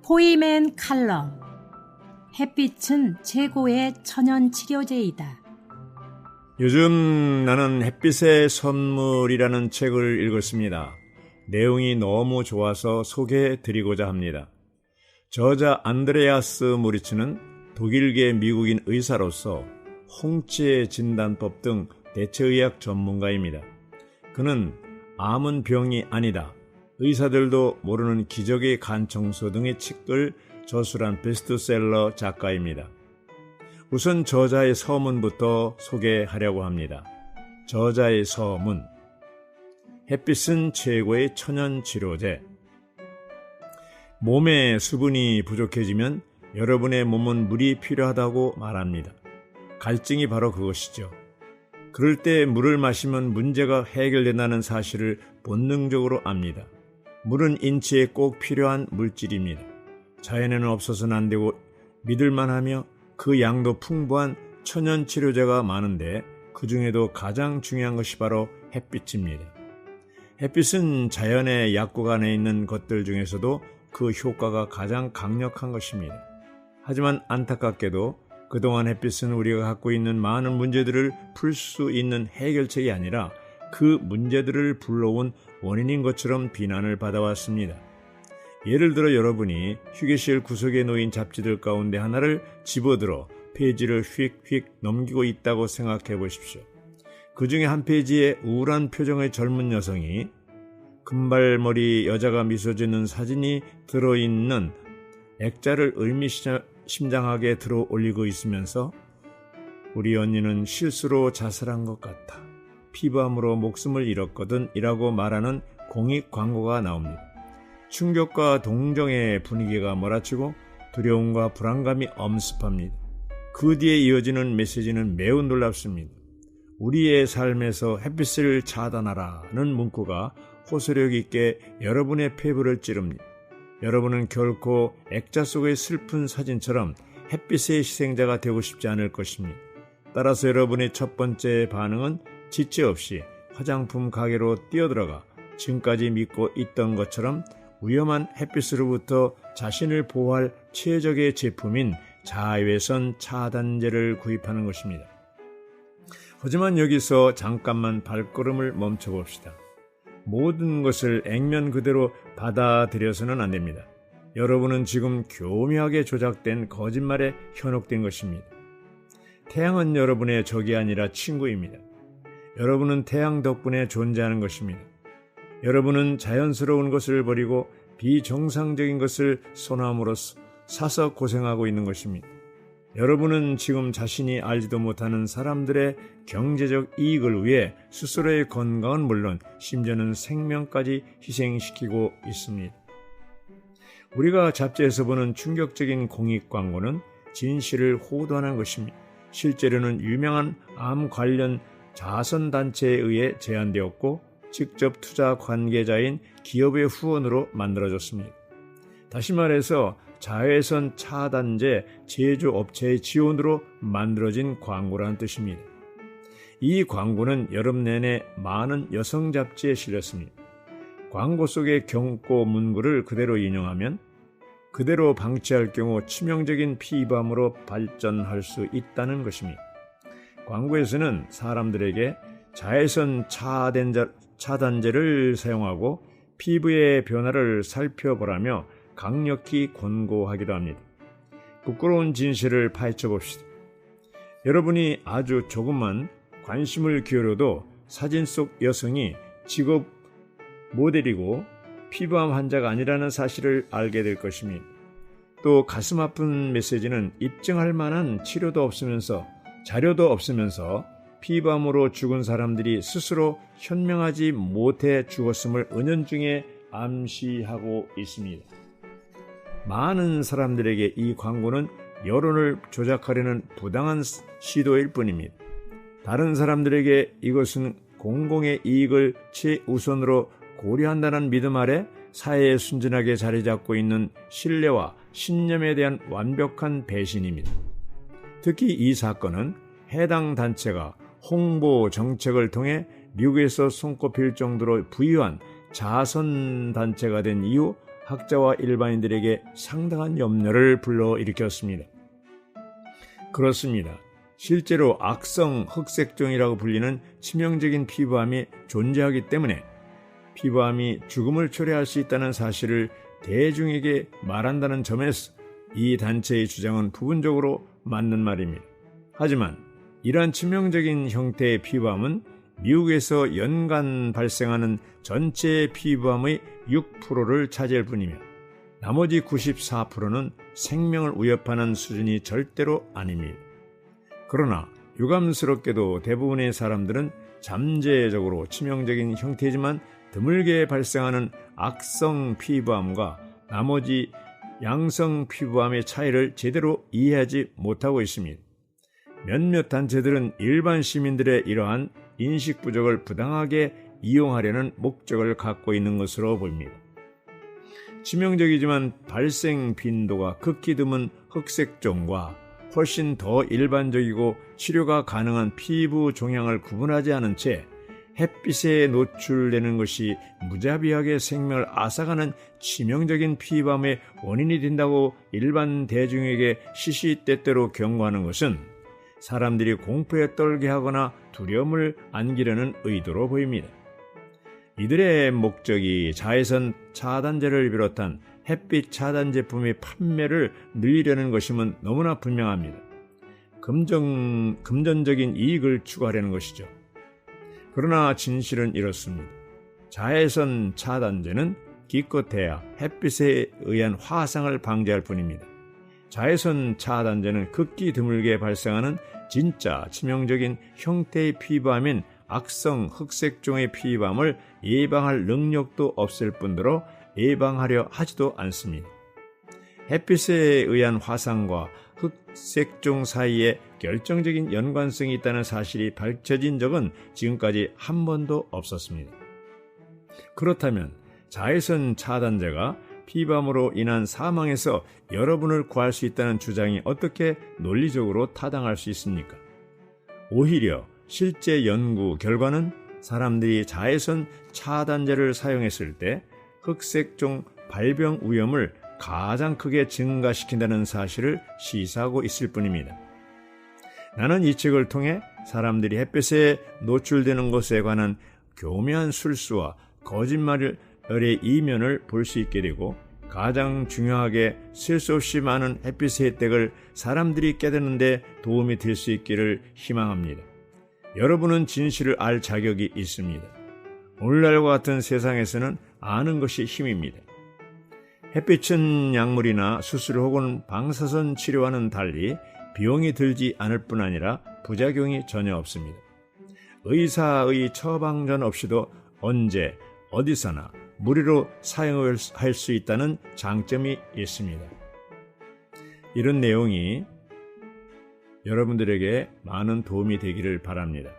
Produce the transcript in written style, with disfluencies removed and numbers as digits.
포이맨 칼럼. 햇빛은 최고의 천연 치료제이다. 요즘 나는 햇빛의 선물이라는 책을 읽었습니다. 내용이 너무 좋아서 소개해드리고자 합니다. 저자 안드레아스 모리츠는 독일계 미국인 의사로서 홍채 진단법 등 대체의학 전문가입니다. 그는 암은 병이 아니다, 의사들도 모르는 기적의 간청소 등의 책을 저술한 베스트셀러 작가입니다. 우선 저자의 서문부터 소개하려고 합니다. 저자의 서문. 햇빛은 최고의 천연치료제. 몸에 수분이 부족해지면 여러분의 몸은 물이 필요하다고 말합니다. 갈증이 바로 그것이죠. 그럴 때 물을 마시면 문제가 해결된다는 사실을 본능적으로 압니다. 물은 인체에 꼭 필요한 물질입니다. 자연에는 없어서는 안 되고 믿을만 하며 그 양도 풍부한 천연치료제가 많은데 그 중에도 가장 중요한 것이 바로 햇빛입니다. 햇빛은 자연의 약국 안에 있는 것들 중에서도 그 효과가 가장 강력한 것입니다. 하지만 안타깝게도 그동안 햇빛은 우리가 갖고 있는 많은 문제들을 풀 수 있는 해결책이 아니라 그 문제들을 불러온 원인인 것처럼 비난을 받아왔습니다. 예를 들어 여러분이 휴게실 구석에 놓인 잡지들 가운데 하나를 집어들어 페이지를 휙휙 넘기고 있다고 생각해 보십시오. 그 중에 한 페이지에 우울한 표정의 젊은 여성이 금발머리 여자가 미소 짓는 사진이 들어있는 액자를 의미심장하게 들어 올리고 있으면서 우리 언니는 실수로 자살한 것 같아. 피부암으로 목숨을 잃었거든 이라고 말하는 공익 광고가 나옵니다. 충격과 동정의 분위기가 몰아치고 두려움과 불안감이 엄습합니다. 그 뒤에 이어지는 메시지는 매우 놀랍습니다. 우리의 삶에서 햇빛을 차단하라는 문구가 호소력 있게 여러분의 폐부를 찌릅니다. 여러분은 결코 액자 속의 슬픈 사진처럼 햇빛의 희생자가 되고 싶지 않을 것입니다. 따라서 여러분의 첫 번째 반응은 지체 없이 화장품 가게로 뛰어들어가 지금까지 믿고 있던 것처럼 위험한 햇빛으로부터 자신을 보호할 최적의 제품인 자외선 차단제를 구입하는 것입니다. 하지만 여기서 잠깐만 발걸음을 멈춰봅시다. 모든 것을 액면 그대로 받아들여서는 안 됩니다. 여러분은 지금 교묘하게 조작된 거짓말에 현혹된 것입니다. 태양은 여러분의 적이 아니라 친구입니다. 여러분은 태양 덕분에 존재하는 것입니다. 여러분은 자연스러운 것을 버리고 비정상적인 것을 소나무로 사서 고생하고 있는 것입니다. 여러분은 지금 자신이 알지도 못하는 사람들의 경제적 이익을 위해 스스로의 건강은 물론 심지어는 생명까지 희생시키고 있습니다. 우리가 잡지에서 보는 충격적인 공익 광고는 진실을 호도하는 것입니다. 실제로는 유명한 암 관련 자선단체에 의해 제안되었고 직접 투자 관계자인 기업의 후원으로 만들어졌습니다. 다시 말해서 자외선 차단제 제조업체의 지원으로 만들어진 광고라는 뜻입니다. 이 광고는 여름 내내 많은 여성 잡지에 실렸습니다. 광고 속의 경고 문구를 그대로 인용하면 그대로 방치할 경우 치명적인 피부암으로 발전할 수 있다는 것입니다. 광고에서는 사람들에게 자외선 차단제를 사용하고 피부의 변화를 살펴보라며 강력히 권고하기도 합니다. 부끄러운 진실을 파헤쳐 봅시다. 여러분이 아주 조금만 관심을 기울여도 사진 속 여성이 직업 모델이고 피부암 환자가 아니라는 사실을 알게 될 것입니다. 또 가슴 아픈 메시지는 입증할 만한 치료도 없으면서 자료도 없으면서 피부암으로 죽은 사람들이 스스로 현명하지 못해 죽었음을 은연중에 암시하고 있습니다. 많은 사람들에게 이 광고는 여론을 조작하려는 부당한 시도일 뿐입니다. 다른 사람들에게 이것은 공공의 이익을 최우선으로 고려한다는 믿음 아래 사회에 순진하게 자리 잡고 있는 신뢰와 신념에 대한 완벽한 배신입니다. 특히 이 사건은 해당 단체가 홍보 정책을 통해 미국에서 손꼽힐 정도로 부유한 자선단체가 된 이후 학자와 일반인들에게 상당한 염려를 불러일으켰습니다. 그렇습니다. 실제로 악성 흑색종이라고 불리는 치명적인 피부암이 존재하기 때문에 피부암이 죽음을 초래할 수 있다는 사실을 대중에게 말한다는 점에서 이 단체의 주장은 부분적으로 맞는 말입니다. 하지만 이러한 치명적인 형태의 피부암은 미국에서 연간 발생하는 전체 피부암의 6%를 차지할 뿐이며 나머지 94%는 생명을 위협하는 수준이 절대로 아닙니다. 그러나 유감스럽게도 대부분의 사람들은 잠재적으로 치명적인 형태이지만 드물게 발생하는 악성 피부암과 나머지 양성 피부암의 차이를 제대로 이해하지 못하고 있습니다. 몇몇 단체들은 일반 시민들의 이러한 인식 부족을 부당하게 이용하려는 목적을 갖고 있는 것으로 보입니다. 치명적이지만 발생 빈도가 극히 드문 흑색종과 훨씬 더 일반적이고 치료가 가능한 피부 종양을 구분하지 않은 채 햇빛에 노출되는 것이 무자비하게 생명을 앗아가는 치명적인 피부암의 원인이 된다고 일반 대중에게 시시때때로 경고하는 것은 사람들이 공포에 떨게 하거나 두려움을 안기려는 의도로 보입니다. 이들의 목적이 자외선 차단제를 비롯한 햇빛 차단 제품의 판매를 늘리려는 것임은 너무나 분명합니다. 금전적인 이익을 추구하려는 것이죠. 그러나 진실은 이렇습니다. 자외선 차단제는 기껏해야 햇빛에 의한 화상을 방지할 뿐입니다. 자외선 차단제는 극히 드물게 발생하는 진짜 치명적인 형태의 피부암인 악성 흑색종의 피부암을 예방할 능력도 없을 뿐더러 예방하려 하지도 않습니다. 햇빛에 의한 화상과 흑색종 사이에 결정적인 연관성이 있다는 사실이 밝혀진 적은 지금까지 한 번도 없었습니다. 그렇다면 자외선 차단제가 피부암으로 인한 사망에서 여러분을 구할 수 있다는 주장이 어떻게 논리적으로 타당할 수 있습니까? 오히려 실제 연구 결과는 사람들이 자외선 차단제를 사용했을 때 흑색종 발병 위험을 가장 크게 증가시킨다는 사실을 시사하고 있을 뿐입니다. 나는 이 책을 통해 사람들이 햇빛에 노출되는 것에 관한 교묘한 술수와 거짓말의 이면을 볼 수 있게 되고 가장 중요하게 셀 수 없이 많은 햇빛의 혜택을 사람들이 깨닫는 데 도움이 될 수 있기를 희망합니다. 여러분은 진실을 알 자격이 있습니다. 오늘날과 같은 세상에서는 아는 것이 힘입니다. 햇빛은 약물이나 수술 혹은 방사선 치료와는 달리 비용이 들지 않을 뿐 아니라 부작용이 전혀 없습니다. 의사의 처방전 없이도 언제 어디서나 무료로 사용할 수 있다는 장점이 있습니다. 이런 내용이 여러분들에게 많은 도움이 되기를 바랍니다.